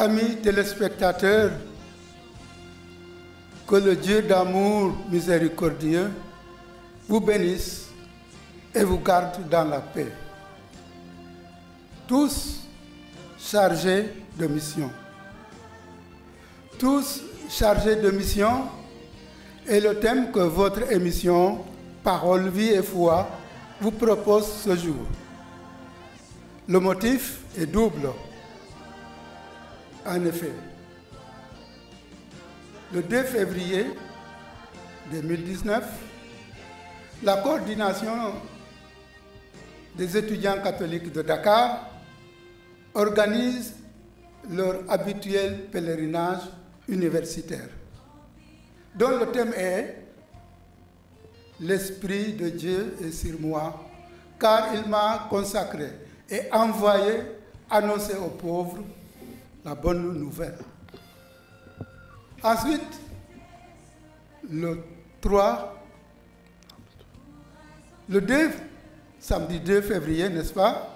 amis téléspectateurs, que le Dieu d'amour miséricordieux vous bénisse et vous garde dans la paix. Tous chargés de mission. Tous chargés de mission est le thème que votre émission Parole, vie et foi vous propose ce jour. Le motif est double. En effet, le 2 février 2019, la coordination des étudiants catholiques de Dakar organise leur habituel pèlerinage universitaire, dont le thème est « L'Esprit de Dieu est sur moi, car il m'a consacré et envoyé annoncer aux pauvres la bonne nouvelle ». Ensuite, le 2, samedi 2 février, n'est-ce pas,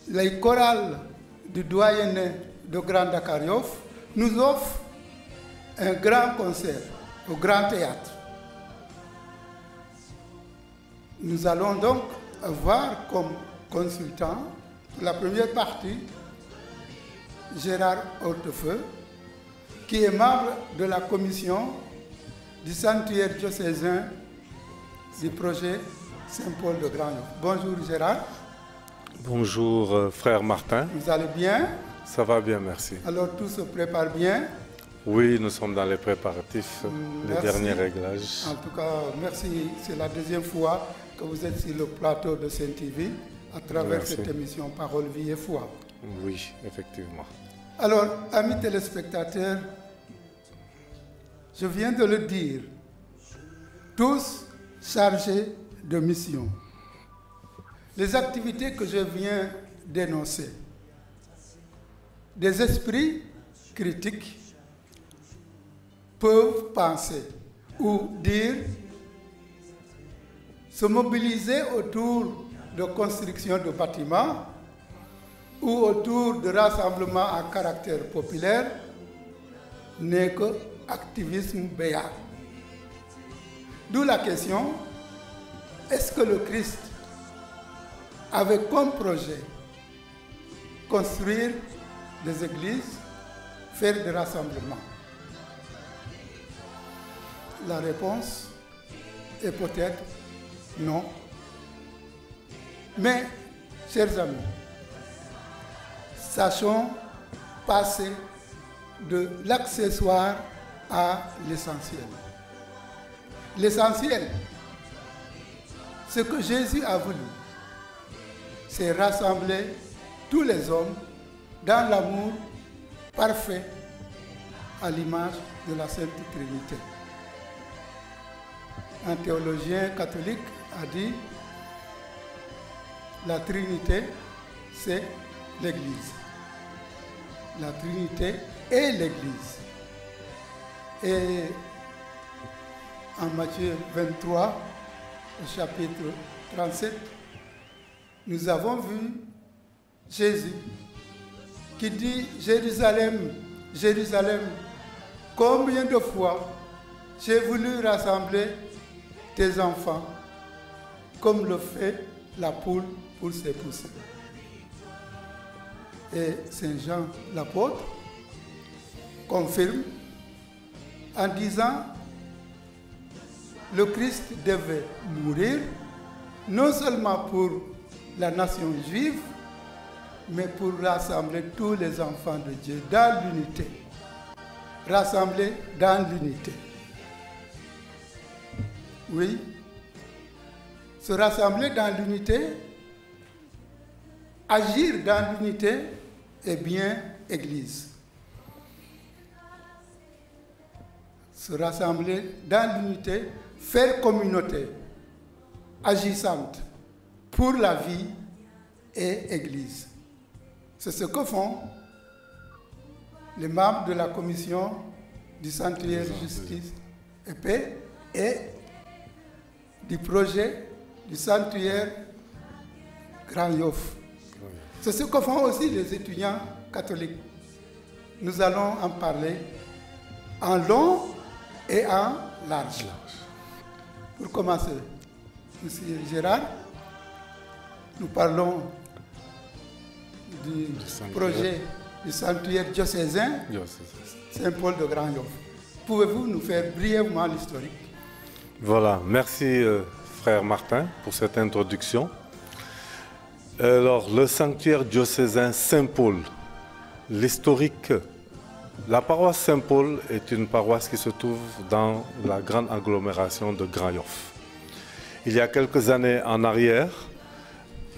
les chorales du doyenné de Grand Dakar Yoff nous offrent un grand concert au Grand Théâtre. Nous allons donc avoir comme consultant la première partie Gérard Hortefeux, qui est membre de la commission du sanctuaire diocésain du projet Saint-Paul de Grand-Yoff. Bonjour Gérard. Bonjour frère Martin. Vous allez bien? Ça va bien, merci. Alors tout se prépare bien? Oui, nous sommes dans les préparatifs, les derniers réglages. En tout cas, merci. C'est la deuxième fois que vous êtes sur le plateau de Saint-TV à travers cette émission Parole, vie et foi. Oui, effectivement. Alors, amis téléspectateurs, je viens de le dire, tous chargés de mission. Les activités que je viens d'énoncer, des esprits critiques peuvent penser ou dire, se mobiliser autour de construction de bâtiments ou autour de rassemblements à caractère populaire n'est que activisme béat. D'où la question, est-ce que le Christ avait comme projet construire des églises, faire des rassemblements? La réponse est peut-être non. Mais, chers amis, sachons passer de l'accessoire à l'essentiel. L'essentiel, ce que Jésus a voulu, c'est rassembler tous les hommes dans l'amour parfait à l'image de la Sainte Trinité. Un théologien catholique a dit, la Trinité, c'est l'Église. La Trinité est l'Église. Et en Matthieu 23, au chapitre 37, nous avons vu Jésus qui dit, Jérusalem, Jérusalem, combien de fois j'ai voulu rassembler tes enfants comme le fait la poule pour ses poussins. Et Saint Jean l'apôtre confirme en disant, le Christ devait mourir non seulement pour la nation juive, mais pour rassembler tous les enfants de Dieu dans l'unité. Rassembler dans l'unité. Oui, se rassembler dans l'unité, agir dans l'unité, est bien Église. Se rassembler dans l'unité, faire communauté agissante pour la vie et Église. C'est ce que font les membres de la commission du sanctuaire justice et paix et du projet du sanctuaire Grand Yoff. C'est ce que font aussi les étudiants catholiques. Nous allons en parler en long et en large. Pour commencer, M. Gérard, nous parlons du projet du sanctuaire diocésain Saint-Paul de Grand-Yoff. Pouvez-vous nous faire brièvement l'historique? Voilà, merci frère Martin pour cette introduction. Alors, le sanctuaire diocésain Saint-Paul, l'historique, la paroisse Saint-Paul est une paroisse qui se trouve dans la grande agglomération de Grand-Yoff. Il y a quelques années en arrière,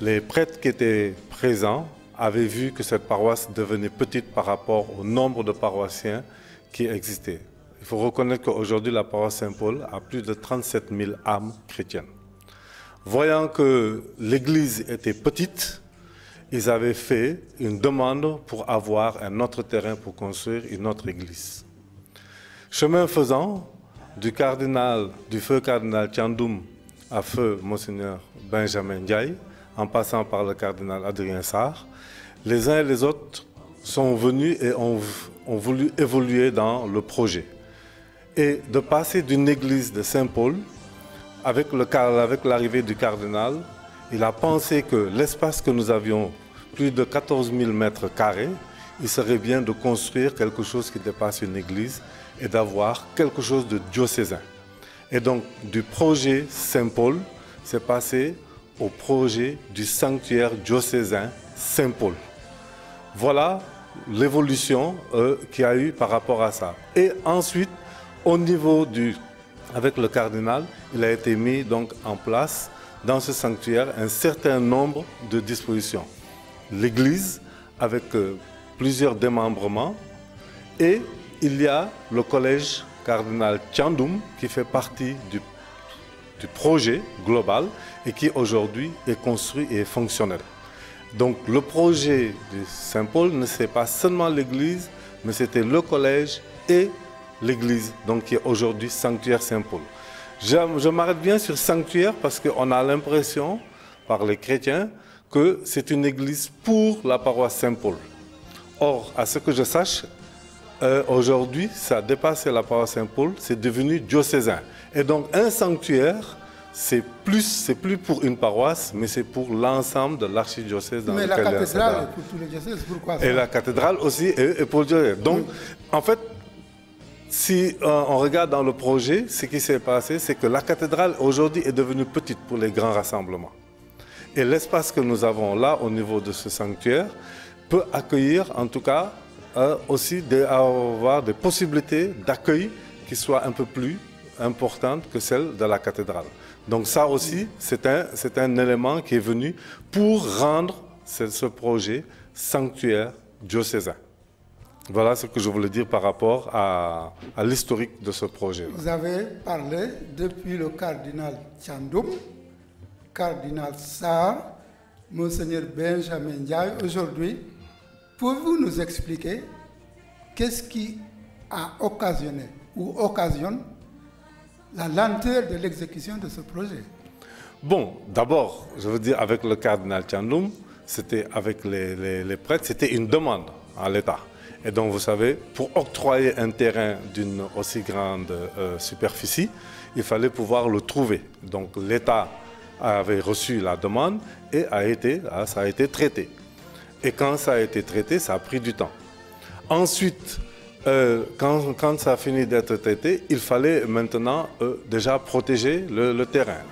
les prêtres qui étaient présents avaient vu que cette paroisse devenait petite par rapport au nombre de paroissiens qui existaient. Il faut reconnaître qu'aujourd'hui, la paroisse Saint-Paul a plus de 37 000 âmes chrétiennes. Voyant que l'église était petite, ils avaient fait une demande pour avoir un autre terrain pour construire une autre église. Chemin faisant, du feu cardinal Thiandoum à feu Monseigneur Benjamin Ndiaye, en passant par le cardinal Adrien Sarr, les uns et les autres sont venus et ont voulu évoluer dans le projet. Et de passer d'une église de Saint-Paul, avec l'arrivée du cardinal, il a pensé que l'espace que nous avions, plus de 14 000 mètres carrés, il serait bien de construire quelque chose qui dépasse une église et d'avoir quelque chose de diocésain. Et donc, du projet Saint-Paul, c'est passé au projet du sanctuaire diocésain Saint-Paul. Voilà l'évolution qu'il y a eu par rapport à ça. Et ensuite, au niveau avec le cardinal, il a été mis donc en place dans ce sanctuaire un certain nombre de dispositions. L'église avec plusieurs démembrements et il y a le collège cardinal Thiandoum qui fait partie du projet global et qui aujourd'hui est construit et est fonctionnel. Donc le projet de Saint-Paul ne c'est pas seulement l'église, mais c'était le collège et l'église, donc qui est aujourd'hui sanctuaire Saint-Paul. Je m'arrête bien sur sanctuaire parce qu'on a l'impression, par les chrétiens, que c'est une église pour la paroisse Saint-Paul. Or, à ce que je sache, aujourd'hui, ça a dépassé la paroisse Saint-Paul, c'est devenu diocésain. Et donc, un sanctuaire, c'est plus pour une paroisse, mais c'est pour l'ensemble de l'archidiocèse dans lequel il y a. Mais la cathédrale est pour tous les diocèses, pourquoi ça? Et la cathédrale aussi est pour le diocèse. Donc, en fait, si on regarde dans le projet, ce qui s'est passé, c'est que la cathédrale aujourd'hui est devenue petite pour les grands rassemblements. Et l'espace que nous avons là, au niveau de ce sanctuaire, peut accueillir, en tout cas, aussi avoir des possibilités d'accueil qui soient un peu plus importantes que celles de la cathédrale. Donc ça aussi, c'est un élément qui est venu pour rendre ce projet sanctuaire diocésain. Voilà ce que je voulais dire par rapport à l'historique de ce projet. Vous avez parlé depuis le cardinal Thiandoum, cardinal Sarr, Monseigneur Benjamin Ndiaye. Aujourd'hui, pouvez-vous nous expliquer qu'est-ce qui a occasionné ou occasionne la lenteur de l'exécution de ce projet? Bon, d'abord, je veux dire, avec le cardinal Thiandoum, c'était avec les prêtres, c'était une demande à l'État. Et donc, vous savez, pour octroyer un terrain d'une aussi grande superficie, il fallait pouvoir le trouver. Donc, l'État avait reçu la demande et ça a été traité. Et quand ça a été traité, ça a pris du temps. Ensuite, quand ça a fini d'être traité, il fallait maintenant déjà protéger le terrain.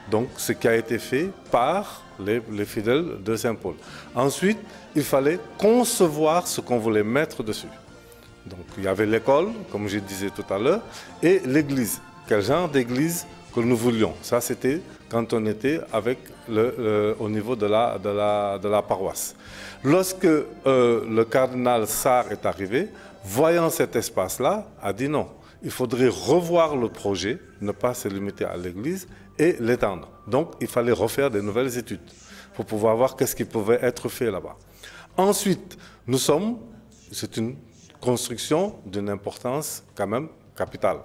Donc, ce qui a été fait par les fidèles de Saint-Paul. Ensuite, il fallait concevoir ce qu'on voulait mettre dessus. Donc, il y avait l'école, comme je disais tout à l'heure, et l'église. Quel genre d'église que nous voulions? Ça, c'était quand on était au niveau de la paroisse. Lorsque le cardinal Sarr est arrivé, voyant cet espace-là, a dit non, il faudrait revoir le projet, ne pas se limiter à l'église et l'étendre. Donc, il fallait refaire de nouvelles études pour pouvoir voir qu'est-ce qui pouvait être fait là-bas. Ensuite, c'est une construction d'une importance quand même capitale.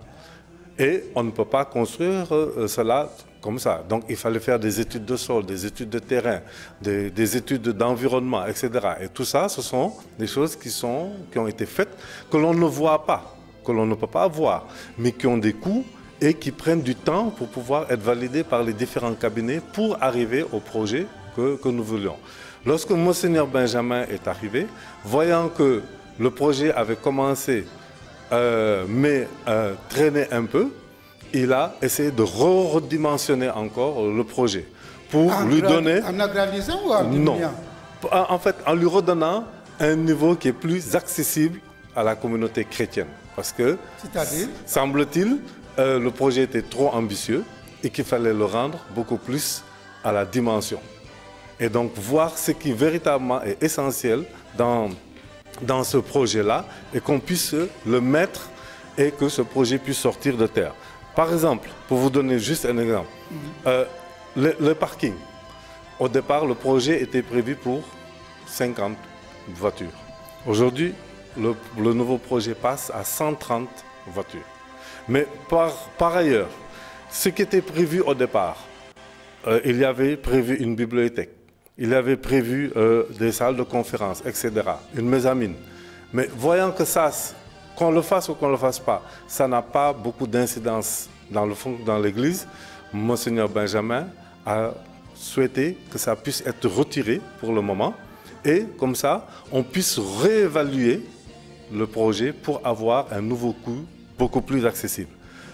Et on ne peut pas construire cela comme ça. Donc il fallait faire des études de sol, des études de terrain, des études d'environnement, etc. Et tout ça, ce sont des choses qui ont été faites, que l'on ne voit pas, que l'on ne peut pas voir, mais qui ont des coûts et qui prennent du temps pour pouvoir être validés par les différents cabinets pour arriver au projet que nous voulions. Lorsque Monseigneur Benjamin est arrivé, voyant que le projet avait commencé, mais traînait un peu, il a essayé de redimensionner encore le projet pour lui donner... En agrandissant ou en diminuant? Non. En fait, en lui redonnant un niveau qui est plus accessible à la communauté chrétienne. Parce que, semble-t-il, le projet était trop ambitieux et qu'il fallait le rendre beaucoup plus à la dimension. Et donc, voir ce qui véritablement est essentiel dans ce projet-là et qu'on puisse le mettre et que ce projet puisse sortir de terre. Par exemple, pour vous donner juste un exemple, le parking. Au départ, le projet était prévu pour 50 voitures. Aujourd'hui, le nouveau projet passe à 130 voitures. Mais par ailleurs, ce qui était prévu au départ, il y avait prévu une bibliothèque, il y avait prévu des salles de conférence, etc., une mezzanine. Mais voyant que ça, qu'on le fasse ou qu'on ne le fasse pas, ça n'a pas beaucoup d'incidence dans l'église, Monseigneur Benjamin a souhaité que ça puisse être retiré pour le moment et comme ça, on puisse réévaluer le projet pour avoir un nouveau coût beaucoup plus accessible.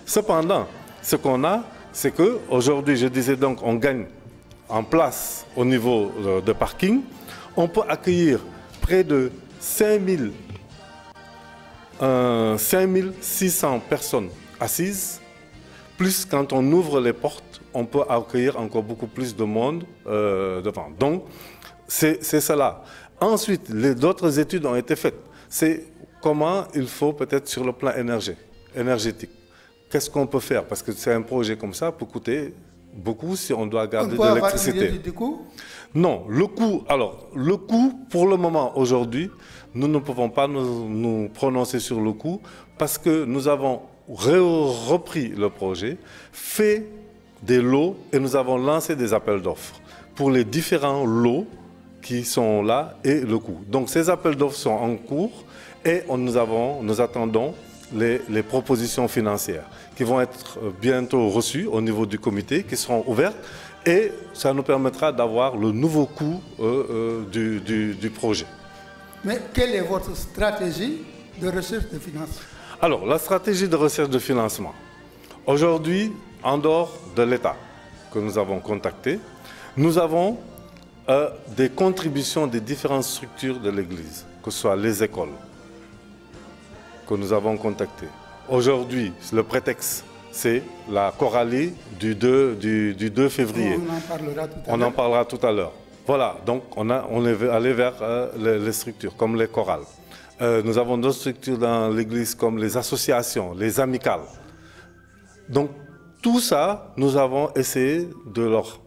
Cependant, ce qu'on a, c'est qu'aujourd'hui, je disais donc, on gagne en place au niveau de parking. On peut accueillir près de 5600 personnes assises. Plus quand on ouvre les portes, on peut accueillir encore beaucoup plus de monde devant. Donc, c'est cela. Ensuite, d'autres études ont été faites. C'est comment il faut peut-être sur le plan énergétique. Qu'est-ce qu'on peut faire? Parce que c'est un projet comme ça peut coûter beaucoup si on doit garder de l'électricité. Du coût? Non, le coût pour le moment aujourd'hui, nous ne pouvons pas nous prononcer sur le coût parce que nous avons repris le projet, fait des lots et nous avons lancé des appels d'offres pour les différents lots qui sont là et le coût. Donc ces appels d'offres sont en cours et nous attendons les propositions financières qui vont être bientôt reçues au niveau du comité, qui seront ouvertes et ça nous permettra d'avoir le nouveau coût du projet. Mais quelle est votre stratégie de recherche de financement? Alors, la stratégie de recherche de financement. Aujourd'hui, en dehors de l'État que nous avons contacté, nous avons des contributions des différentes structures de l'Église, que ce soit les écoles que nous avons contactées. Aujourd'hui, le prétexte, c'est la choralie du 2 février. On en parlera tout à l'heure. Voilà, donc on est allé vers les structures comme les chorales. Nous avons d'autres structures dans l'Église comme les associations, les amicales. Donc tout ça, nous avons essayé de leur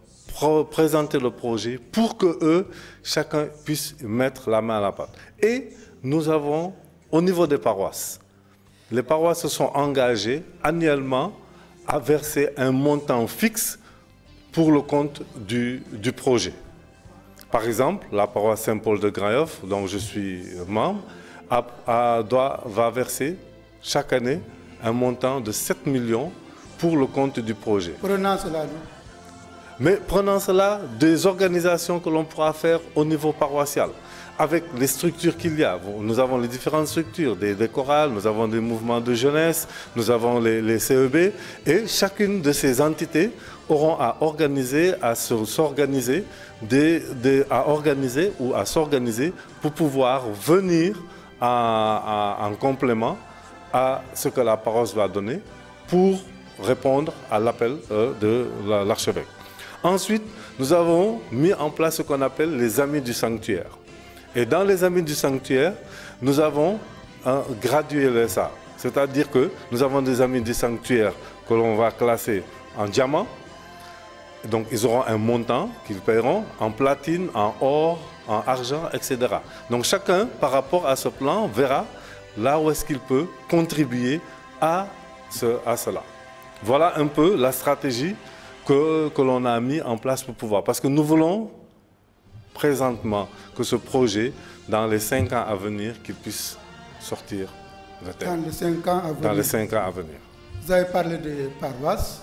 présenter le projet pour que eux, chacun puisse mettre la main à la pâte. Et nous avons, au niveau des paroisses, les paroisses se sont engagées annuellement à verser un montant fixe pour le compte du projet. Par exemple, la paroisse Saint-Paul de Grayoff, dont je suis membre, va verser chaque année un montant de 7 millions pour le compte du projet. Prenant cela, mais prenant cela des organisations que l'on pourra faire au niveau paroissial, avec les structures qu'il y a. Nous avons les différentes structures, des chorales, nous avons des mouvements de jeunesse, nous avons les CEB, et chacune de ces entités auront à organiser, à s'organiser pour pouvoir venir en complément à ce que la paroisse va donner pour répondre à l'appel de l'archevêque. Ensuite, nous avons mis en place ce qu'on appelle les Amis du Sanctuaire. Et dans les Amis du Sanctuaire, nous avons gradué ça. C'est-à-dire que nous avons des Amis du Sanctuaire que l'on va classer en diamant. Donc, ils auront un montant qu'ils paieront en platine, en or, en argent, etc. Donc, chacun, par rapport à ce plan, verra là où est-ce qu'il peut contribuer à cela. Voilà un peu la stratégie que l'on a mis en place pour pouvoir. Parce que nous voulons présentement que ce projet, dans les 5 ans à venir, qu'il puisse sortir de terre. Dans les 5 ans à venir. Dans les 5 ans à venir. Vous avez parlé des paroisses.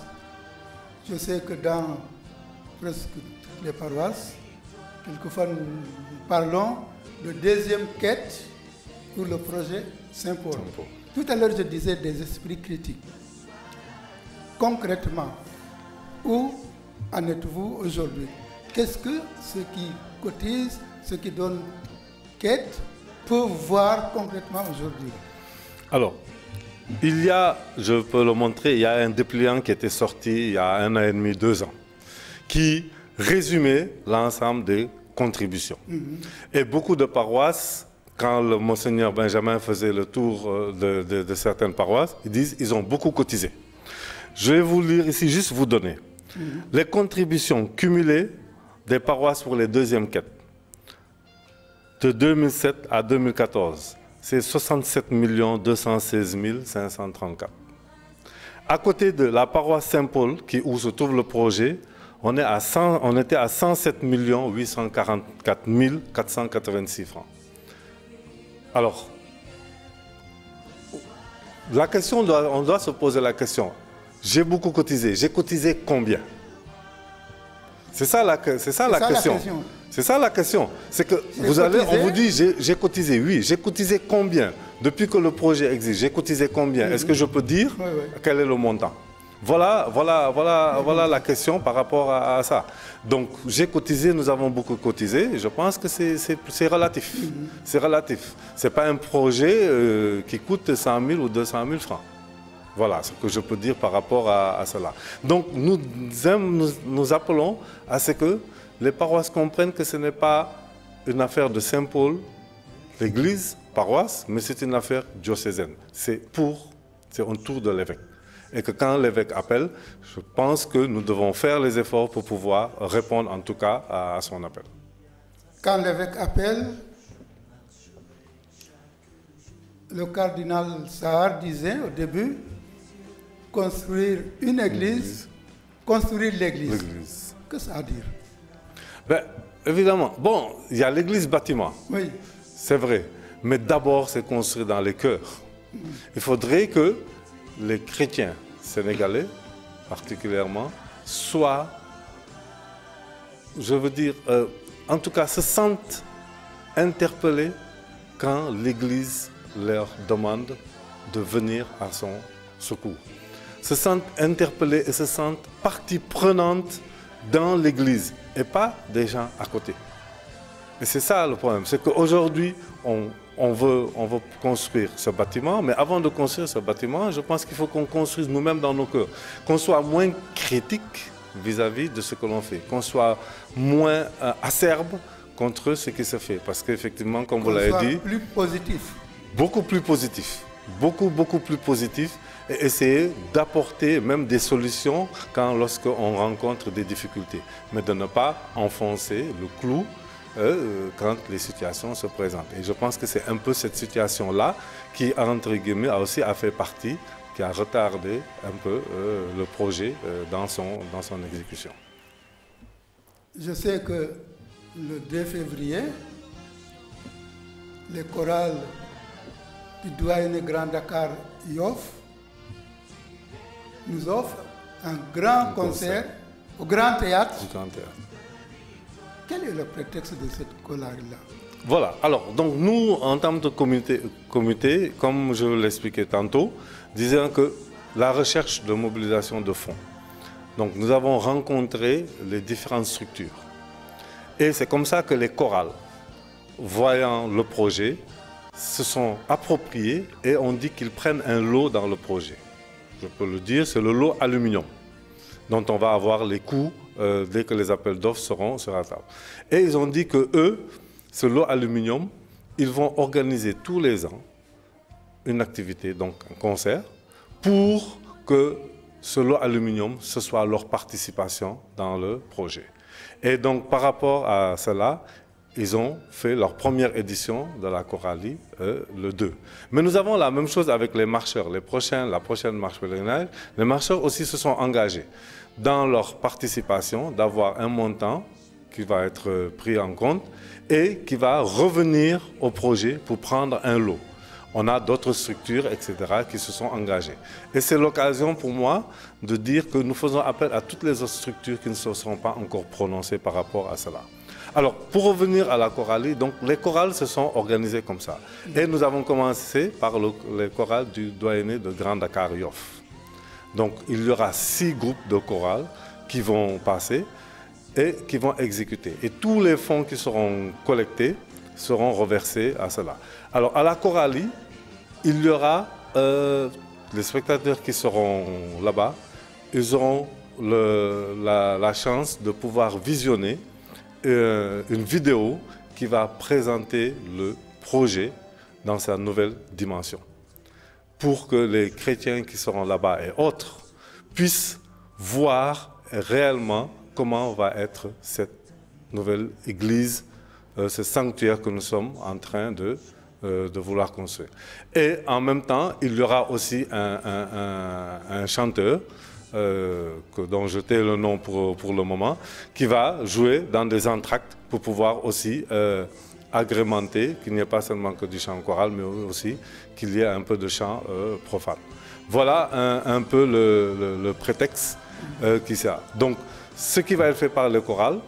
Je sais que dans presque toutes les paroisses, quelquefois nous parlons de deuxième quête pour le projet Saint-Paul. Tout à l'heure, je disais des esprits critiques. Concrètement, où en êtes-vous aujourd'hui? Qu'est-ce que ceux qui cotisent, ceux qui donnent quête, peuvent voir concrètement aujourd'hui? Alors, il y a, je peux le montrer, il y a un dépliant qui était sorti il y a 1 an et demi, 2 ans, qui résumait l'ensemble des contributions. Et beaucoup de paroisses, quand le Monseigneur Benjamin faisait le tour de certaines paroisses, ils disent qu'ils ont beaucoup cotisé. Je vais vous lire ici, juste vous donner. Les contributions cumulées des paroisses pour les deuxièmes quêtes. De 2007 à 2014, c'est 67 216 534. À côté de la paroisse Saint-Paul, où se trouve le projet, on était à 107 844 486 francs. Alors, la question, on doit se poser la question. J'ai beaucoup cotisé. J'ai cotisé combien? C'est ça la question. C'est ça la question. C'est que on vous dit, j'ai cotisé. Oui, j'ai cotisé combien? Depuis que le projet existe, j'ai cotisé combien? Est-ce que je peux dire quel est le montant? Voilà la question par rapport à ça. Donc, j'ai cotisé, nous avons beaucoup cotisé. Je pense que c'est relatif. C'est relatif. Ce n'est pas un projet qui coûte 100 000 ou 200 000 francs. Voilà ce que je peux dire par rapport à cela. Donc, nous appelons à ce que les paroisses comprennent que ce n'est pas une affaire de Saint-Paul, l'église, paroisse, mais c'est une affaire diocésaine. C'est un tour de l'évêque. Et que quand l'évêque appelle, je pense que nous devons faire les efforts pour pouvoir répondre en tout cas à son appel. Quand l'évêque appelle, le cardinal Sahar disait au début, construire une église, construire l'église. Qu'est-ce que ça veut dire? Ben, évidemment, bon, il y a l'église bâtiment, oui. C'est vrai, mais d'abord c'est construit dans les cœurs. Il faudrait que les chrétiens sénégalais, particulièrement, soient, je veux dire, en tout cas, se sentent interpellés quand l'Église leur demande de venir à son secours. Se sentent interpellés et se sentent partie prenante dans l'Église et pas des gens à côté. Et c'est ça le problème, c'est qu'aujourd'hui, on veut construire ce bâtiment, mais avant de construire ce bâtiment, je pense qu'il faut qu'on construise nous-mêmes dans nos cœurs, qu'on soit moins critique vis-à-vis de ce que l'on fait, qu'on soit moins acerbe contre ce qui se fait, parce qu'effectivement, comme vous l'avez dit, plus positif. Beaucoup plus positif, beaucoup plus positif, et essayer d'apporter même des solutions lorsqu'on rencontre des difficultés, mais de ne pas enfoncer le clou quand les situations se présentent. Et je pense que c'est un peu cette situation-là qui, entre guillemets, a fait partie, qui a retardé un peu le projet dans son exécution. Je sais que le 2 février, les chorales du doyen Grand Dakar Yoff nous offrent un grand concert au Grand Théâtre. Quel est le prétexte de cette chorale-là? Voilà, alors, donc nous, en termes de comité, comme je l'expliquais tantôt, disons que la recherche de mobilisation de fonds. Donc nous avons rencontré les différentes structures. Et c'est comme ça que les chorales, voyant le projet, se sont appropriés et ont dit qu'ils prennent un lot dans le projet. Je peux le dire, c'est le lot aluminium, dont on va avoir les coûts dès que les appels d'offres seront sur la table. Et ils ont dit que eux, ce lot aluminium, ils vont organiser tous les ans une activité, donc un concert, pour que ce lot aluminium, ce soit leur participation dans le projet. Et donc par rapport à cela, ils ont fait leur première édition de la Coralie le 2. Mais nous avons la même chose avec les marcheurs. La prochaine marche pèlerinage, les marcheurs aussi se sont engagés dans leur participation d'avoir un montant qui va être pris en compte et qui va revenir au projet pour prendre un lot. On a d'autres structures, etc., qui se sont engagées. Et c'est l'occasion pour moi de dire que nous faisons appel à toutes les autres structures qui ne se sont pas encore prononcées par rapport à cela. Alors, pour revenir à la Coralie, donc les chorales se sont organisées comme ça. Et nous avons commencé par les chorales du doyenné de Grand Dakar Yoff. Donc, il y aura 6 groupes de chorales qui vont passer et qui vont exécuter. Et tous les fonds qui seront collectés seront reversés à cela. Alors, à la Coralie, il y aura les spectateurs qui seront là-bas, ils auront la chance de pouvoir visionner une vidéo qui va présenter le projet dans sa nouvelle dimension. Pour que les chrétiens qui seront là-bas et autres puissent voir réellement comment va être cette nouvelle église, ce sanctuaire que nous sommes en train de vouloir construire. Et en même temps, il y aura aussi un chanteur dont je tais le nom pour le moment, qui va jouer dans des entr'actes pour pouvoir aussi agrémenter, qu'il n'y ait pas seulement que du chant choral, mais aussi qu'il y ait un peu de chant profane. Voilà un peu le prétexte qui sert. Donc, ce qui va être fait par le choral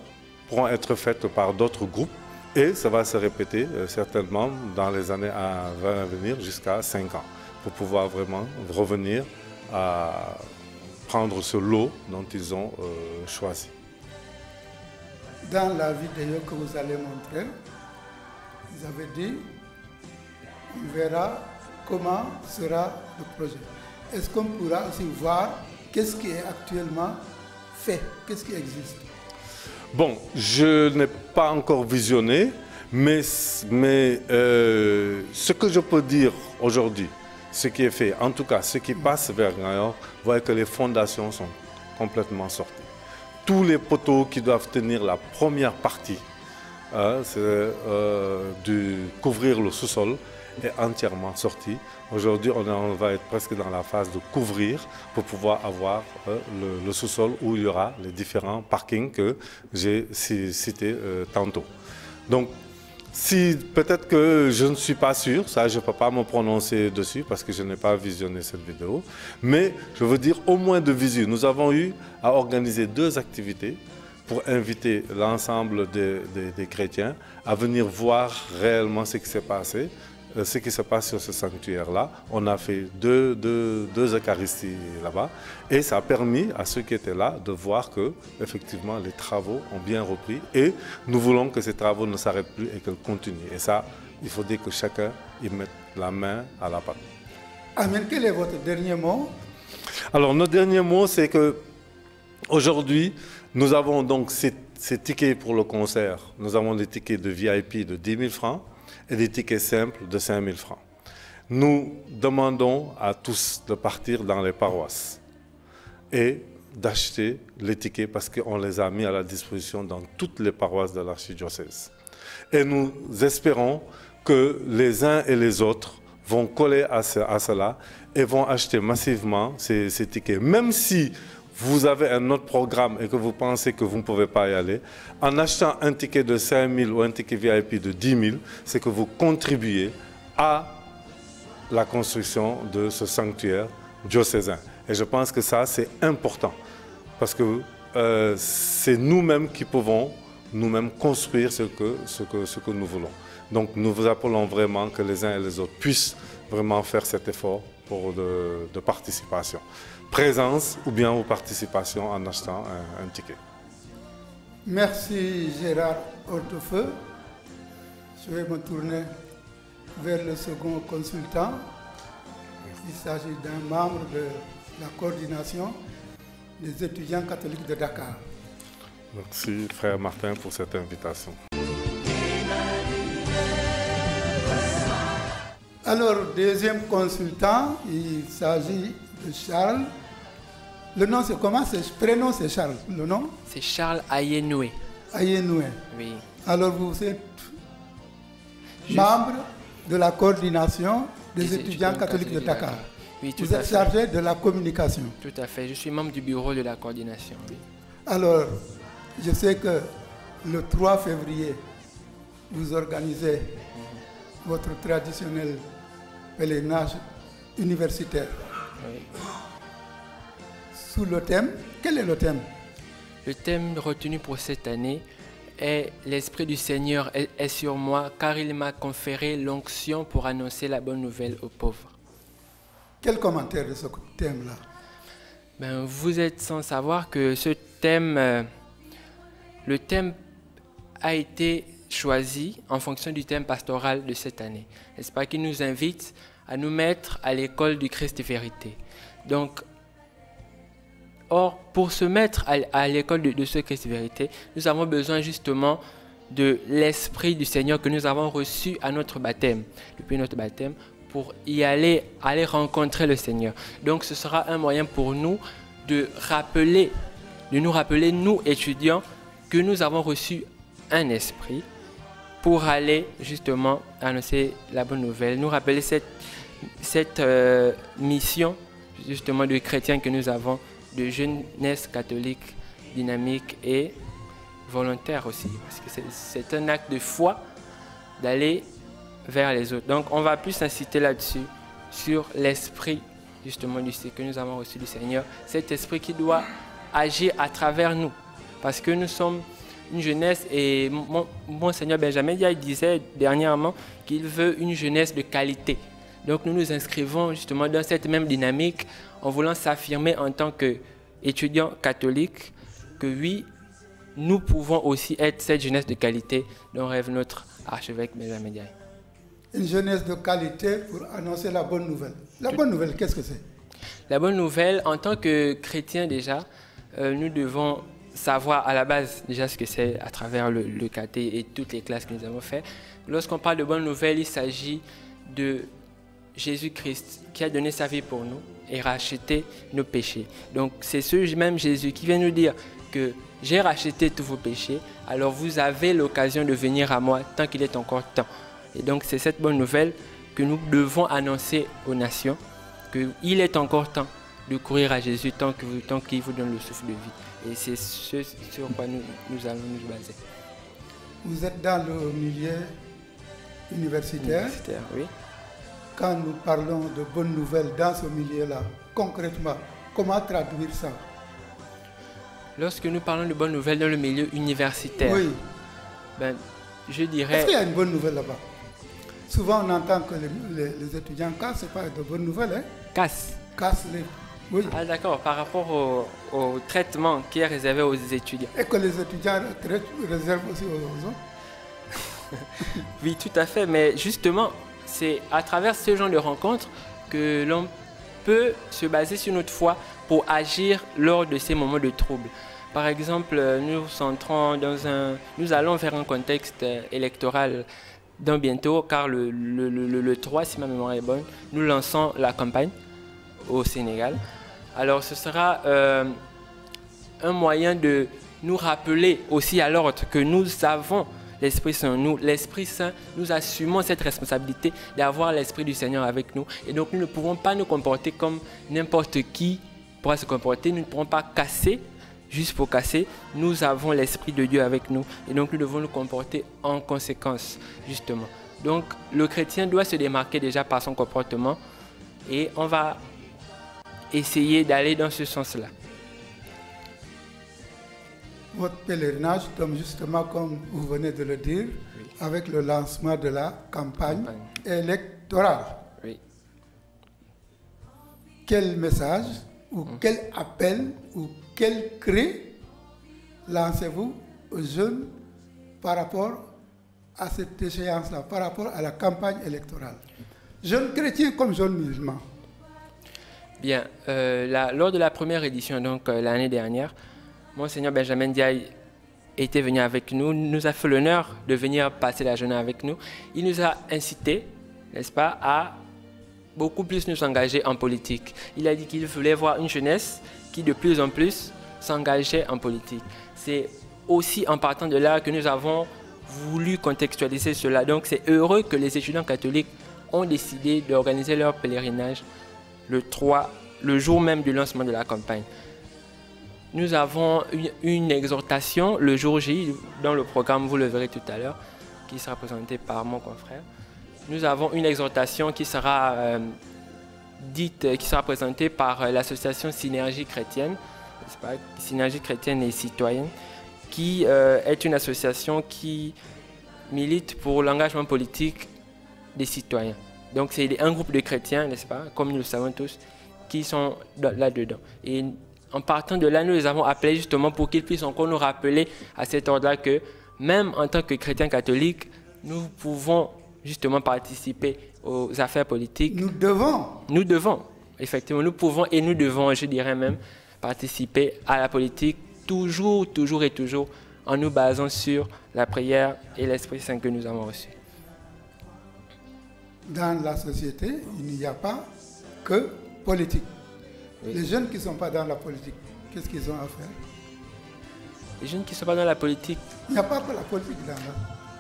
pourront être fait par d'autres groupes et ça va se répéter certainement dans les années à venir jusqu'à 5 ans pour pouvoir vraiment revenir à prendre ce lot dont ils ont choisi. Dans la vidéo que vous allez montrer, vous avez dit, on verra comment sera le projet. Est-ce qu'on pourra aussi voir qu'est-ce qui est actuellement fait, qu'est-ce qui existe? Bon, je n'ai pas encore visionné, mais ce que je peux dire aujourd'hui, ce qui est fait, en tout cas ce qui passe vers Gaillard, vous voyez que les fondations sont complètement sorties. Tous les poteaux qui doivent tenir la première partie, couvrir le sous-sol, est entièrement sorti. Aujourd'hui, on va être presque dans la phase de couvrir pour pouvoir avoir le sous-sol où il y aura les différents parkings que j'ai cités tantôt. Donc, peut-être que je ne suis pas sûr, ça je ne peux pas me prononcer dessus parce que je n'ai pas visionné cette vidéo, mais je veux dire au moins de visu. Nous avons eu à organiser 2 activités pour inviter l'ensemble des chrétiens à venir voir réellement ce qui s'est passé, ce qui se passe sur ce sanctuaire-là. On a fait deux Eucharisties là-bas et ça a permis à ceux qui étaient là de voir que effectivement les travaux ont bien repris et nous voulons que ces travaux ne s'arrêtent plus et qu'ils continuent. Et ça, il faut dire que chacun y mette la main à la pâte. Amen, quel est votre dernier mot? Alors, notre dernier mot, c'est que aujourd'hui, nous avons donc ces tickets pour le concert. Nous avons des tickets de VIP de 10 000 francs et des tickets simples de 5 000 francs. Nous demandons à tous de partir dans les paroisses et d'acheter les tickets parce qu'on les a mis à la disposition dans toutes les paroisses de l'archidiocèse. Et nous espérons que les uns et les autres vont coller à cela et vont acheter massivement ces tickets. Même si vous avez un autre programme et que vous pensez que vous ne pouvez pas y aller, en achetant un ticket de 5 000 ou un ticket VIP de 10 000, c'est que vous contribuez à la construction de ce sanctuaire diocésain. Et je pense que ça, c'est important, parce que c'est nous-mêmes qui pouvons nous-mêmes construire ce que nous voulons. Donc nous vous appelons vraiment que les uns et les autres puissent vraiment faire cet effort de participation. Présence ou bien participation en achetant un ticket. Merci Gérard Hortefeux. Je vais me tourner vers le second consultant. Il s'agit d'un membre de la coordination des étudiants catholiques de Dakar. Merci frère Martin pour cette invitation. Alors, deuxième consultant, il s'agit de Charles. Le nom c'est comment? Le prénom c'est Charles. Le nom? C'est Charles Ayenoué. Ayenoué. Oui. Alors vous êtes membre de la coordination des étudiants catholiques de Dakar. Oui, tout Vous à êtes fait. chargé de la communication. Tout à fait. Je suis membre du bureau de la coordination. Oui. Alors, je sais que le 3 février, vous organisez votre traditionnel pèlerinage universitaire. Oui. Sous le thème, quel est le thème? Le thème retenu pour cette année est « L'Esprit du Seigneur est sur moi car il m'a conféré l'onction pour annoncer la bonne nouvelle aux pauvres ». Quel commentaire de ce thème-là? Ben, vous êtes sans savoir que ce thème, le thème a été choisi en fonction du thème pastoral de cette année. N'est-ce pas, qui nous invite à nous mettre à l'école du Christ vérité. Donc, or, pour se mettre à l'école de ce Christ vérité, nous avons besoin justement de l'Esprit du Seigneur que nous avons reçu à notre baptême, depuis notre baptême, pour y aller rencontrer le Seigneur. Donc ce sera un moyen pour nous de nous rappeler, nous étudiants, que nous avons reçu un esprit pour aller justement annoncer la bonne nouvelle, nous rappeler cette mission justement de chrétiens que nous avons, de jeunesse catholique dynamique et volontaire aussi, parce que c'est un acte de foi d'aller vers les autres. Donc on va plus inciter là-dessus, sur l'esprit justement que nous avons reçu du Seigneur, cet esprit qui doit agir à travers nous, parce que nous sommes une jeunesse et mon Seigneur Benjamin Diaye disait dernièrement qu'il veut une jeunesse de qualité. Donc nous nous inscrivons justement dans cette même dynamique en voulant s'affirmer en tant qu'étudiants catholiques que oui, nous pouvons aussi être cette jeunesse de qualité dont rêve notre archevêque Benjamin Diaye. Une jeunesse de qualité pour annoncer la bonne nouvelle. La bonne nouvelle, qu'est-ce que c'est? La bonne nouvelle, en tant que chrétiens déjà, nous devons savoir à la base déjà ce que c'est à travers le caté et toutes les classes que nous avons fait. Lorsqu'on parle de bonne nouvelle, il s'agit de Jésus-Christ qui a donné sa vie pour nous et racheté nos péchés. Donc c'est ce même Jésus qui vient nous dire que j'ai racheté tous vos péchés, alors vous avez l'occasion de venir à moi tant qu'il est encore temps. Et donc c'est cette bonne nouvelle que nous devons annoncer aux nations, qu'il est encore temps de courir à Jésus tant qu'il vous donne le souffle de vie. Et c'est ce sur quoi nous allons nous baser. Vous êtes dans le milieu universitaire. Oui. Quand nous parlons de bonnes nouvelles dans ce milieu-là, concrètement, comment traduire ça? Lorsque nous parlons de bonnes nouvelles dans le milieu universitaire, oui. Ben, je dirais... Est-ce qu'il y a une bonne nouvelle là-bas? Souvent, on entend que les étudiants cassent, ce n'est pas de bonnes nouvelles. Hein? Cassent les... Oui. Ah d'accord, par rapport au traitement qui est réservé aux étudiants. Et que les étudiants réservent aussi aux autres? Oui, tout à fait, mais justement, c'est à travers ce genre de rencontres que l'on peut se baser sur notre foi pour agir lors de ces moments de trouble. Par exemple, nous allons vers un contexte électoral dans bientôt, car le 3, si ma mémoire est bonne, nous lançons la campagne au Sénégal. Alors ce sera un moyen de nous rappeler aussi à l'ordre que nous avons l'Esprit Saint en nous. L'Esprit Saint, nous assumons cette responsabilité d'avoir l'Esprit du Seigneur avec nous. Et donc nous ne pouvons pas nous comporter comme n'importe qui pourra se comporter. Nous ne pourrons pas casser juste pour casser. Nous avons l'Esprit de Dieu avec nous. Et donc nous devons nous comporter en conséquence, justement. Donc le chrétien doit se démarquer déjà par son comportement. Et on va essayer d'aller dans ce sens-là. Votre pèlerinage tombe justement, comme vous venez de le dire, oui, avec le lancement de la campagne électorale. Oui. Quel message ou quel appel ou quel cri lancez-vous aux jeunes par rapport à cette échéance-là, par rapport à la campagne électorale? Jeunes chrétiens comme jeunes musulmans. Bien, lors de la première édition, donc l'année dernière, Monseigneur Benjamin Diaye était venu avec nous, nous a fait l'honneur de venir passer la journée avec nous. Il nous a incité, n'est-ce pas, à beaucoup plus nous engager en politique. Il a dit qu'il voulait voir une jeunesse qui de plus en plus s'engageait en politique. C'est aussi en partant de là que nous avons voulu contextualiser cela. Donc c'est heureux que les étudiants catholiques ont décidé d'organiser leur pèlerinage le jour même du lancement de la campagne. Nous avons une exhortation le jour J, dans le programme, vous le verrez tout à l'heure, qui sera présentée par mon confrère. Nous avons une exhortation qui sera présentée par l'association Synergie chrétienne, Synergie chrétienne et citoyenne, qui est une association qui milite pour l'engagement politique des citoyens. Donc c'est un groupe de chrétiens, n'est-ce pas, comme nous le savons tous, qui sont là-dedans. Et en partant de là, nous les avons appelés justement pour qu'ils puissent encore nous rappeler à cet ordre-là que même en tant que chrétiens catholiques, nous pouvons justement participer aux affaires politiques. Nous devons. Nous devons, effectivement, nous pouvons et nous devons, je dirais même, participer à la politique toujours et toujours en nous basant sur la prière et l'Esprit Saint que nous avons reçu. Dans la société, il n'y a pas que politique. Oui. Les jeunes qui ne sont pas dans la politique, qu'est-ce qu'ils ont à faire? Les jeunes qui ne sont pas dans la politique. Il n'y a pas que la politique dans la.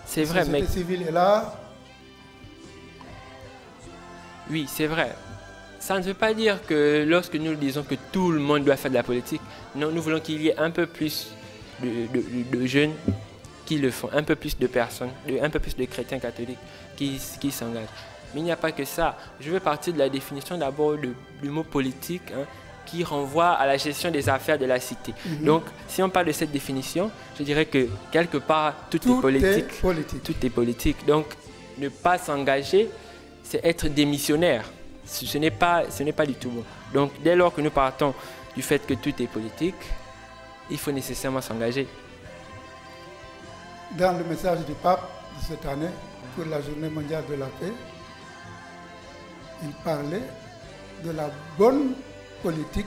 C'est vrai, mais. La société civile est là. Oui, c'est vrai. Ça ne veut pas dire que lorsque nous disons que tout le monde doit faire de la politique, non, nous voulons qu'il y ait un peu plus de jeunes qui le font, un peu plus de personnes, un peu plus de chrétiens catholiques qui s'engagent. Mais il n'y a pas que ça. Je veux partir de la définition d'abord du mot politique, hein, qui renvoie à la gestion des affaires de la cité. Donc, si on parle de cette définition, je dirais que quelque part, tout est politique. Tout est politique. Donc, ne pas s'engager, c'est être démissionnaire. Ce n'est pas du tout bon. Donc, dès lors que nous partons du fait que tout est politique, il faut nécessairement s'engager. Dans le message du pape de cette année, pour la Journée mondiale de la paix, il parlait de la bonne politique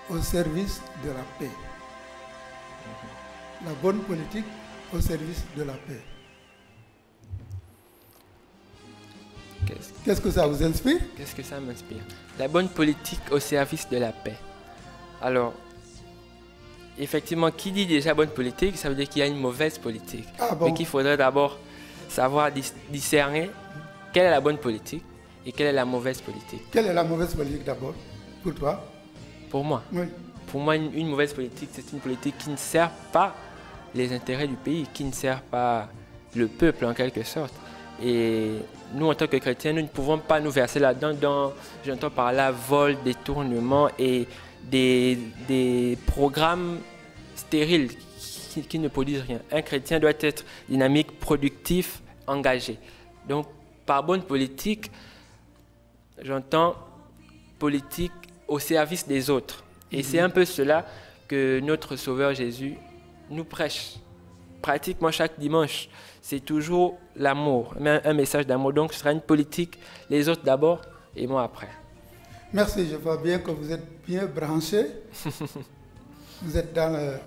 au service de la paix. La bonne politique au service de la paix. Qu'est-ce que ça vous inspire? Qu'est-ce que ça m'inspire? La bonne politique au service de la paix. Alors, effectivement, qui dit déjà bonne politique, ça veut dire qu'il y a une mauvaise politique. Ah bon? Mais qu'il faudrait d'abord savoir discerner quelle est la bonne politique et quelle est la mauvaise politique. Quelle est la mauvaise politique d'abord, pour toi? Pour moi? Oui. Pour moi, une mauvaise politique, c'est une politique qui ne sert pas les intérêts du pays, qui ne sert pas le peuple en quelque sorte. Et nous, en tant que chrétiens, nous ne pouvons pas nous verser là-dedans, j'entends par là, vol, détournement et des programmes stériles qui ne produisent rien. Un chrétien doit être dynamique, productif, engagé. Donc, par bonne politique, j'entends politique au service des autres. Et c'est un peu cela que notre Sauveur Jésus nous prêche. Pratiquement chaque dimanche, c'est toujours l'amour, un message d'amour. Donc, ce sera une politique, les autres d'abord et moi après. Merci, je vois bien que vous êtes bien branchés. Vous être dans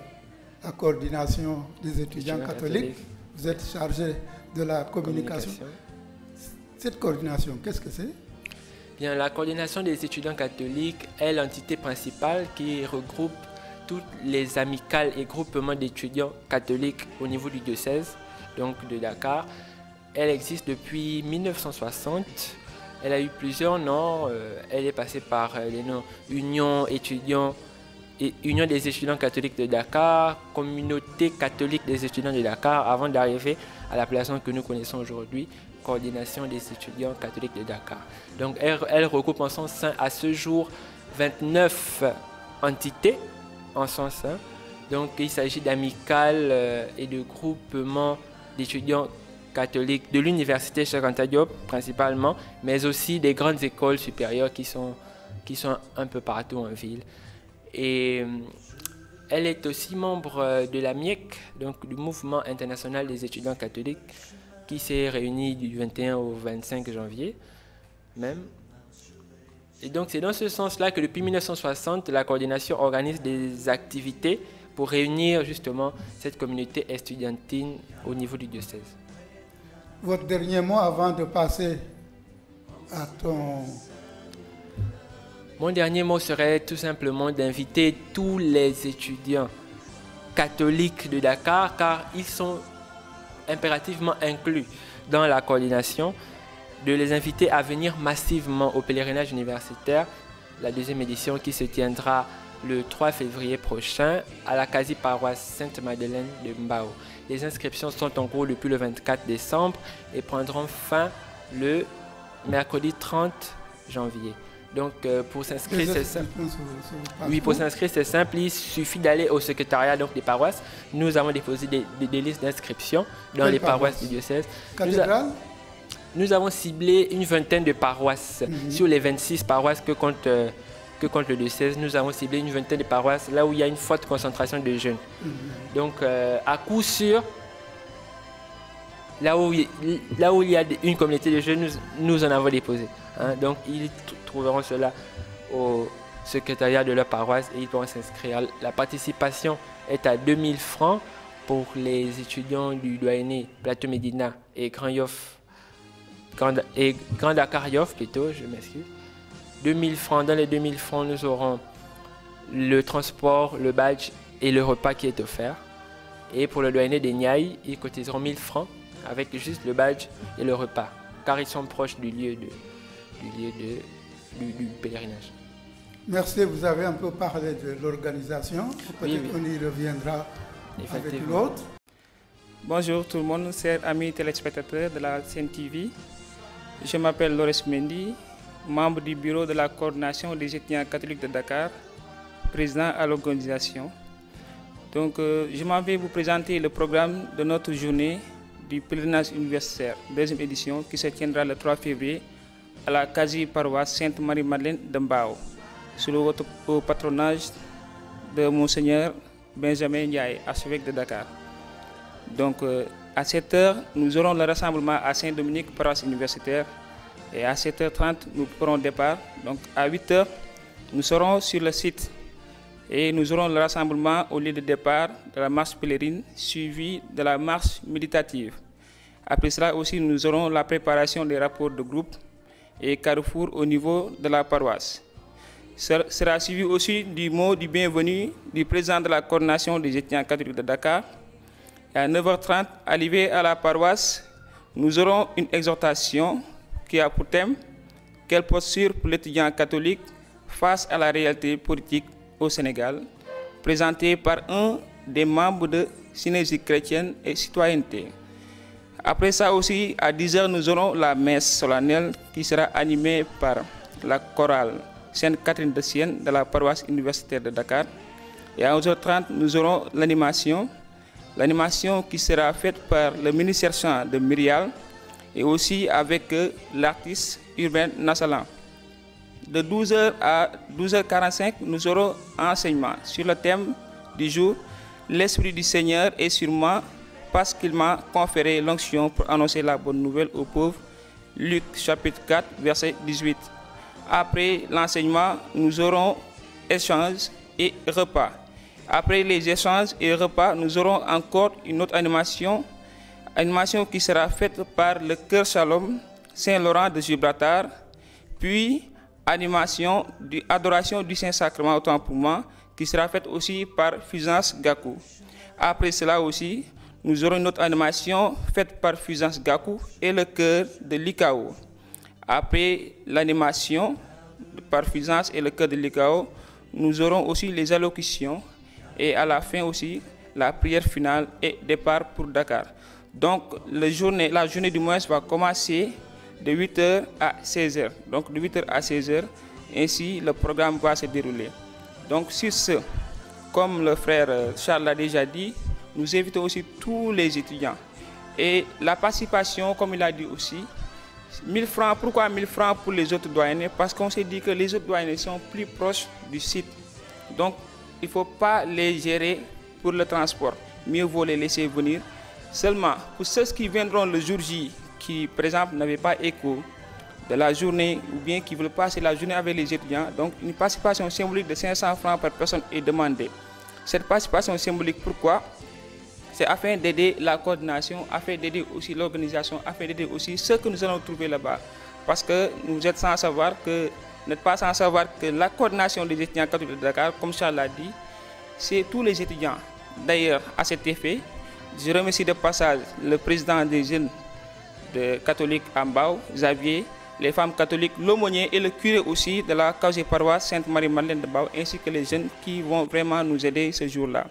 la coordination des étudiants catholiques. Vous êtes chargé de la communication. Cette coordination, qu'est-ce que c'est? Bien, la coordination des étudiants catholiques est l'entité principale qui regroupe toutes les amicales et groupements d'étudiants catholiques au niveau du diocèse, donc de Dakar. Elle existe depuis 1960. Elle a eu plusieurs noms. Elle est passée par les noms Union des étudiants catholiques de Dakar, Communauté catholique des étudiants de Dakar, avant d'arriver à l'appellation que nous connaissons aujourd'hui, Coordination des étudiants catholiques de Dakar. Donc elle regroupe en son sein à ce jour 29 entités en son sein. Donc il s'agit d'amicales et de groupements d'étudiants catholiques de l'université Cheikh Anta Diop principalement, mais aussi des grandes écoles supérieures qui sont un peu partout en ville. Et elle est aussi membre de la MIEC, donc du Mouvement international des étudiants catholiques, qui s'est réuni du 21 au 25 janvier même. Et donc c'est dans ce sens-là que depuis 1960, la coordination organise des activités pour réunir justement cette communauté estudiantine au niveau du diocèse. Votre dernier mot avant de passer à ton... Mon dernier mot serait tout simplement d'inviter tous les étudiants catholiques de Dakar, car ils sont impérativement inclus dans la coordination, de les inviter à venir massivement au pèlerinage universitaire, la deuxième édition qui se tiendra le 3 février prochain à la quasi-paroisse Sainte-Madeleine de Mbao. Les inscriptions sont en cours depuis le 24 décembre et prendront fin le mercredi 30 janvier. Donc pour s'inscrire, c'est simple. Oui, pour s'inscrire, c'est simple. Il suffit d'aller au secrétariat donc, des paroisses. Nous avons déposé des listes d'inscription dans les paroisses du diocèse. Nous avons ciblé une vingtaine de paroisses. Sur les 26 paroisses que compte le diocèse, nous avons ciblé une vingtaine de paroisses là où il y a une forte concentration de jeunes. Donc à coup sûr, là où il y a une communauté de jeunes, nous en avons déposé. Donc ils trouveront cela au secrétariat de leur paroisse et ils pourront s'inscrire. La participation est à 2000 francs pour les étudiants du doyenné Plateau Médina et Grand Dakar Yoff plutôt, je m'excuse. 2000 francs. Dans les 2000 francs, nous aurons le transport, le badge et le repas qui est offert. Et pour le doyenné des Niayes, ils cotiseront 1000 francs avec juste le badge et le repas, car ils sont proches du lieu du pèlerinage. Merci, vous avez un peu parlé de l'organisation. Peut-être qu'on y reviendra avec l'autre. Bonjour tout le monde, chers amis téléspectateurs de la CNTV. Je m'appelle Loris Mendy, membre du bureau de la coordination des étudiants catholiques de Dakar, président à l'organisation. Donc, je m'en vais vous présenter le programme de notre journée du pèlerinage universitaire, deuxième édition, qui se tiendra le 3 février à la quasi-paroisse Sainte-Marie-Madeleine de Mbao, sous le patronage de Monseigneur Benjamin Ndiaye, archevêque de Dakar. Donc, à 7h, nous aurons le rassemblement à Saint-Dominique, paroisse universitaire. Et à 7h30, nous pourrons départ. Donc, à 8h, nous serons sur le site. Et nous aurons le rassemblement au lieu de départ de la marche pèlerine, suivi de la marche méditative. Après cela aussi, nous aurons la préparation des rapports de groupe et carrefour au niveau de la paroisse. Sera suivi aussi du mot du bienvenu du président de la coordination des étudiants catholiques de Dakar. Et à 9h30, arrivé à la paroisse, nous aurons une exhortation qui a pour thème « Quelle posture pour l'étudiant catholique face à la réalité politique au Sénégal ?» présentée par un des membres de Synergie chrétienne et citoyenneté. Après ça aussi, à 10h, nous aurons la messe solennelle qui sera animée par la chorale Sainte-Catherine de Sienne de la paroisse universitaire de Dakar. Et à 11h30, nous aurons l'animation qui sera faite par le ministère chant de Myrial et aussi avec l'artiste urbain Nassalan. De 12h à 12h45, nous aurons un enseignement sur le thème du jour, l'Esprit du Seigneur est sur moi parce qu'il m'a conféré l'onction pour annoncer la bonne nouvelle aux pauvres. Luc chapitre 4, verset 18. Après l'enseignement, nous aurons échanges et repas. Après les échanges et repas, nous aurons encore une autre animation qui sera faite par le Cœur Shalom Saint-Laurent de Gibraltar, puis animation d'adoration du Saint-Sacrement autant pour moi, qui sera faite aussi par Fusance Gakou. Après cela aussi, nous aurons une autre animation faite par Fusance Gakou et le chœur de l'ICAO. Après l'animation par Fusance et le chœur de l'ICAO, nous aurons aussi les allocutions et à la fin aussi la prière finale et départ pour Dakar. Donc la journée du mois va commencer de 8h à 16h. Donc de 8h à 16h, ainsi le programme va se dérouler. Donc sur ce, comme le frère Charles l'a déjà dit, nous invitons aussi tous les étudiants. Et la participation, comme il a dit aussi, 1000 francs, pourquoi 1000 francs pour les autres doyennés? Parce qu'on s'est dit que les autres doyennés sont plus proches du site. Donc il ne faut pas les gérer pour le transport. Mieux vaut les laisser venir. Seulement, pour ceux qui viendront le jour J, qui par exemple n'avaient pas écho de la journée ou bien qui veulent passer la journée avec les étudiants, donc une participation symbolique de 500 francs par personne est demandée. Cette participation symbolique, pourquoi? C'est afin d'aider la coordination, afin d'aider aussi l'organisation, afin d'aider aussi ceux que nous allons trouver là-bas. Parce que vous êtes sans savoir que, n'êtes pas sans savoir que la coordination des étudiants catholiques de Dakar, comme Charles l'a dit, c'est tous les étudiants. D'ailleurs, à cet effet, Je remercie de passage le président des jeunes catholiques à Mbao, Xavier, les femmes catholiques, l'aumônier et le curé aussi de la case paroisse Sainte-Marie-Madeleine de Mbao, ainsi que les jeunes qui vont vraiment nous aider ce jour-là.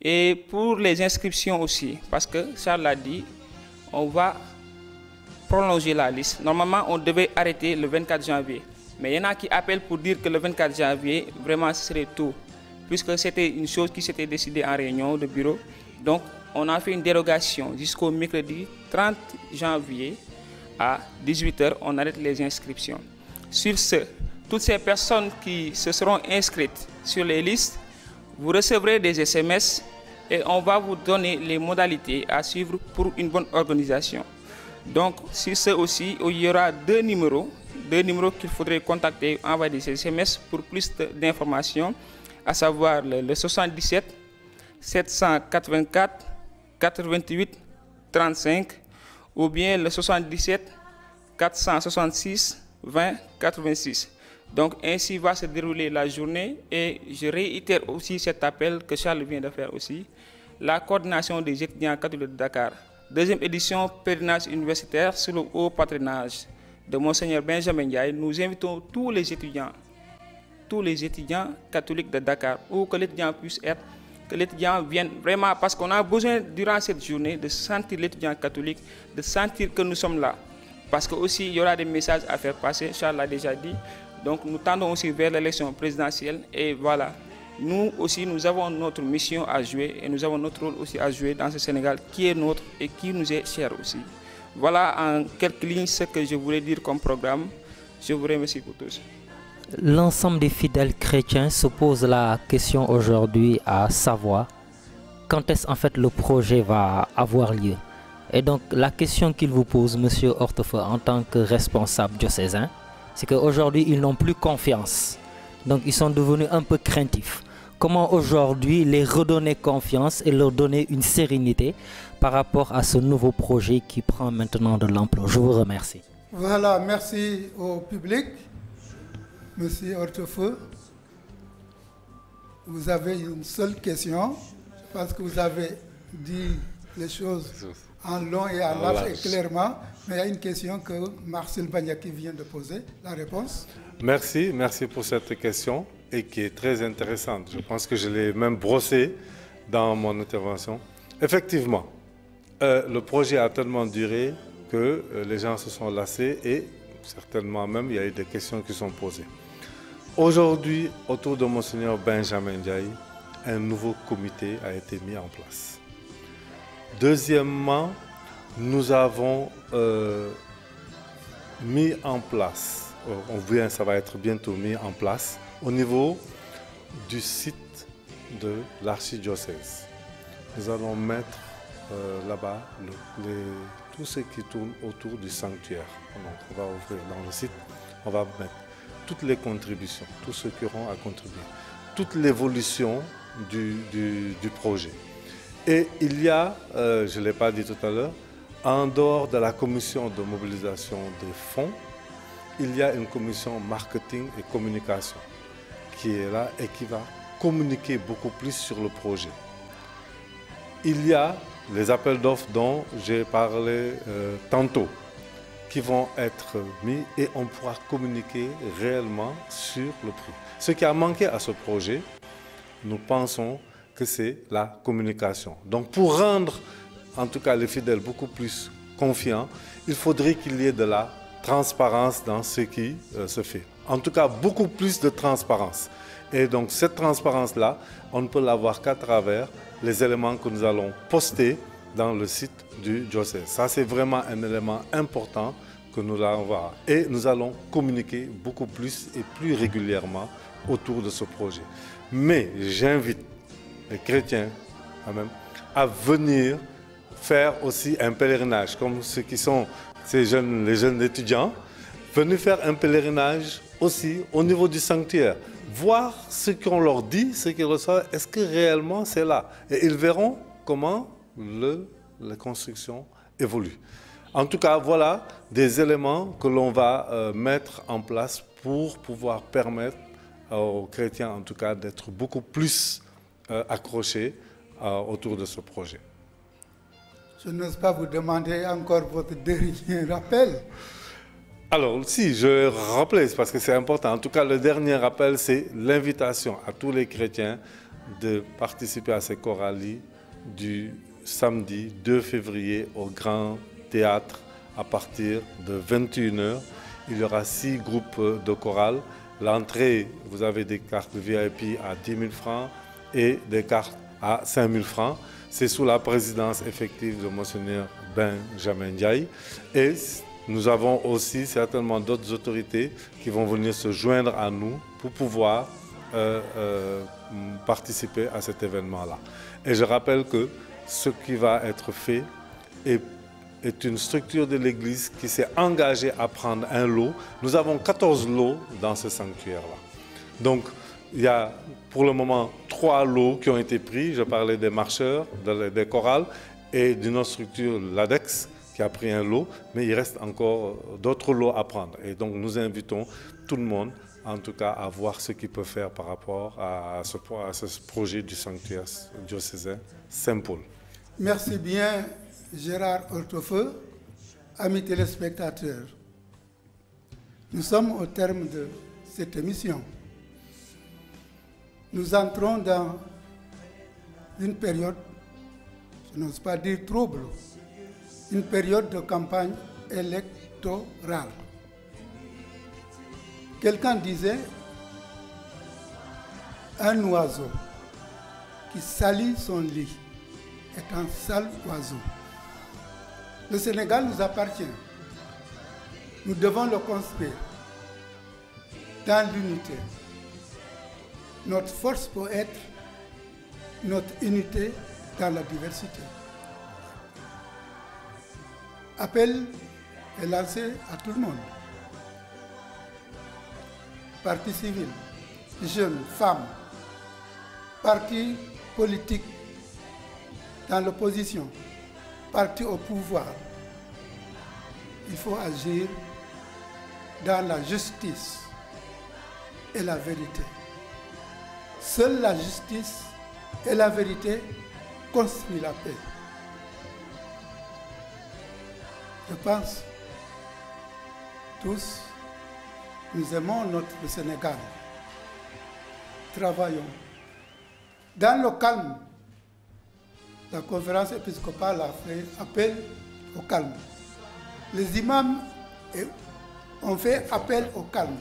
Et pour les inscriptions aussi, parce que Charles l'a dit, on va prolonger la liste. Normalement, on devait arrêter le 24 janvier. Mais il y en a qui appellent pour dire que le 24 janvier, vraiment, ce serait tôt, puisque c'était une chose qui s'était décidée en réunion de bureau. Donc, on a fait une dérogation jusqu'au mercredi 30 janvier à 18 h. On arrête les inscriptions. Sur ce, toutes ces personnes qui se seront inscrites sur les listes, vous recevrez des SMS et on va vous donner les modalités à suivre pour une bonne organisation. Donc, sur ce aussi, il y aura deux numéros qu'il faudrait contacter, envoyer des SMS pour plus d'informations, à savoir le 77 784 88 35 ou bien le 77 466 20 86. Donc ainsi va se dérouler la journée et je réitère aussi cet appel que Charles vient de faire aussi. La coordination des étudiants catholiques de Dakar, deuxième édition pèlerinage universitaire sous le haut patronage de Monseigneur Benjamin Ndiaye. Nous invitons tous les étudiants catholiques de Dakar, où que l'étudiant puisse être, que l'étudiant vienne vraiment, parce qu'on a besoin durant cette journée de sentir l'étudiant catholique, de sentir que nous sommes là. Parce que aussi il y aura des messages à faire passer, Charles l'a déjà dit. Donc nous tendons aussi vers l'élection présidentielle et voilà. Nous aussi, nous avons notre mission à jouer et nous avons notre rôle aussi à jouer dans ce Sénégal qui est nôtre et qui nous est cher aussi. Voilà en quelques lignes ce que je voulais dire comme programme. Je vous remercie pour tous. L'ensemble des fidèles chrétiens se pose la question aujourd'hui à savoir quand est-ce en fait le projet va avoir lieu. Et donc la question qu'il vous pose, Monsieur Hortefeux, en tant que responsable diocésain, c'est qu'aujourd'hui ils n'ont plus confiance. Donc ils sont devenus un peu craintifs. Comment aujourd'hui les redonner confiance et leur donner une sérénité par rapport à ce nouveau projet qui prend maintenant de l'ampleur? Je vous remercie. Voilà, merci au public. Monsieur Hortefeux, vous avez une seule question. Je pense que vous avez dit les choses en long et en large et clairement. Mais il y a une question que Marcel Bagnaki vient de poser. La réponse? Merci pour cette question et qui est très intéressante. Je pense que je l'ai même brossée dans mon intervention. Effectivement, le projet a tellement duré que les gens se sont lassés et certainement même il y a eu des questions qui sont posées. Aujourd'hui, autour de Monseigneur Benjamin Ndiaye, un nouveau comité a été mis en place. Deuxièmement, nous avons mis en place, ça va être bientôt mis en place, au niveau du site de l'archidiocèse. Nous allons mettre là-bas tout ce qui tourne autour du sanctuaire. Donc, on va ouvrir dans le site, on va mettre toutes les contributions, tous ceux qui auront à contribuer, toute l'évolution du projet. Et il y a, je ne l'ai pas dit tout à l'heure, en dehors de la commission de mobilisation des fonds, il y a une commission marketing et communication qui est là et qui va communiquer beaucoup plus sur le projet. Il y a les appels d'offres dont j'ai parlé tantôt, qui vont être mis et on pourra communiquer réellement sur le prix. Ce qui a manqué à ce projet, nous pensons que c'est la communication. Donc pour rendre en tout cas les fidèles beaucoup plus confiants, il faudrait qu'il y ait de la transparence dans ce qui se fait. En tout cas beaucoup plus de transparence. Et donc cette transparence-là, on ne peut l'avoir qu'à travers les éléments que nous allons poster dans le site du diocèse. Ça, c'est vraiment un élément important que nous allons voir. Et nous allons communiquer beaucoup plus et plus régulièrement autour de ce projet. Mais j'invite les chrétiens quand même à venir faire aussi un pèlerinage, comme ceux qui sont les jeunes étudiants, venir faire un pèlerinage aussi au niveau du sanctuaire. Voir ce qu'on leur dit, ce qu'ils reçoivent, est-ce que réellement c'est là? Et ils verront comment la construction évolue. En tout cas, voilà des éléments que l'on va mettre en place pour pouvoir permettre aux chrétiens, en tout cas, d'être beaucoup plus accrochés autour de ce projet. Je n'ose pas vous demander encore votre dernier rappel. Alors, si, je vais rappeler, parce que c'est important. En tout cas, le dernier rappel, c'est l'invitation à tous les chrétiens de participer à ces choralies du samedi 2 février au Grand Théâtre à partir de 21h. Il y aura 6 groupes de chorales. L'entrée, vous avez des cartes VIP à 10 000 francs et des cartes à 5 000 francs. C'est sous la présidence effective de Monseigneur Benjamin Ndiaye. Et nous avons aussi certainement d'autres autorités qui vont venir se joindre à nous pour pouvoir participer à cet événement-là. Et je rappelle que ce qui va être fait est une structure de l'Église qui s'est engagée à prendre un lot. Nous avons 14 lots dans ce sanctuaire-là. Donc, il y a pour le moment 3 lots qui ont été pris. Je parlais des marcheurs, des chorales et d'une autre structure, l'ADEX, qui a pris un lot, mais il reste encore d'autres lots à prendre. Et donc nous invitons tout le monde, en tout cas, à voir ce qu'il peut faire par rapport à ce projet du sanctuaire diocésain Saint-Paul. Merci bien, Gérard Hortefeux. Amis téléspectateurs, nous sommes au terme de cette émission. Nous entrons dans une période, je n'ose pas dire trouble, une période de campagne électorale. Quelqu'un disait, un oiseau qui salit son lit est un sale oiseau. Le Sénégal nous appartient. Nous devons le construire dans l'unité. Notre force peut être notre unité dans la diversité. Appel est lancé à tout le monde. Partis civils, jeunes, femmes, partis politiques dans l'opposition, partis au pouvoir. Il faut agir dans la justice et la vérité. Seule la justice et la vérité construisent la paix. Je pense, tous, nous aimons notre Sénégal. Travaillons. Dans le calme, la conférence épiscopale a fait appel au calme. Les imams ont fait appel au calme.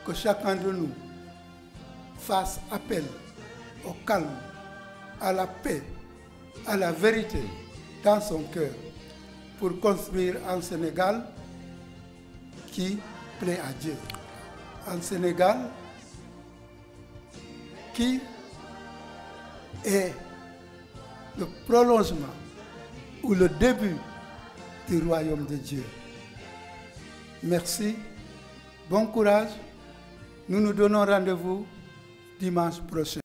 Que chacun de nous fasse appel au calme, à la paix, à la vérité dans son cœur pour construire un Sénégal qui plaît à Dieu. Un Sénégal qui est le prolongement ou le début du royaume de Dieu. Merci, bon courage. Nous nous donnons rendez-vous dimanche prochain.